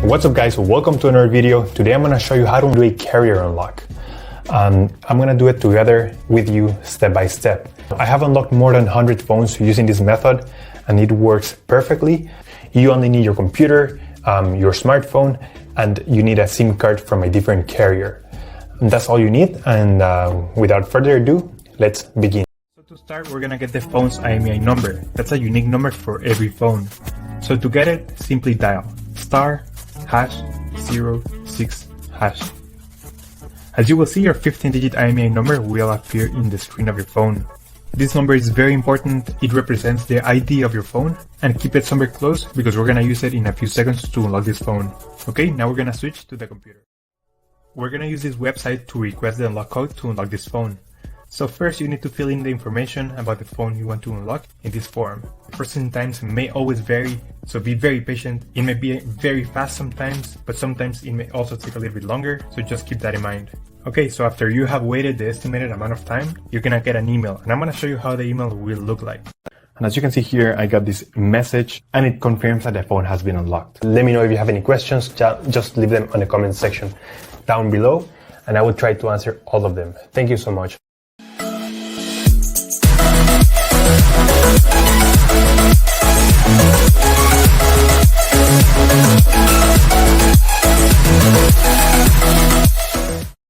What's up guys, welcome to another video. Today I'm going to show you how to do a carrier unlock. I'm going to do it together with you step by step. I have unlocked more than 100 phones using this method and it works perfectly. You only need your computer, your smartphone, and you need a SIM card from a different carrier. And that's all you need, and without further ado, let's begin. So to start, we're going to get the phone's IMEI number. That's a unique number for every phone. So to get it, simply dial *#06#. As you will see, your 15-digit IMEI number will appear in the screen of your phone. This number is very important. It represents the ID of your phone, and keep it somewhere close because we're going to use it in a few seconds to unlock this phone. Okay, now we're going to switch to the computer. We're going to use this website to request the unlock code to unlock this phone. So first you need to fill in the information about the phone you want to unlock in this form. Processing times may always vary, so be very patient. It may be very fast sometimes, but sometimes it may also take a little bit longer, so just keep that in mind. Okay, so after you have waited the estimated amount of time, you're gonna get an email, and I'm gonna show you how the email will look like. And as you can see here, I got this message and it confirms that the phone has been unlocked. Let me know if you have any questions, just leave them on the comment section down below and I will try to answer all of them. Thank you so much.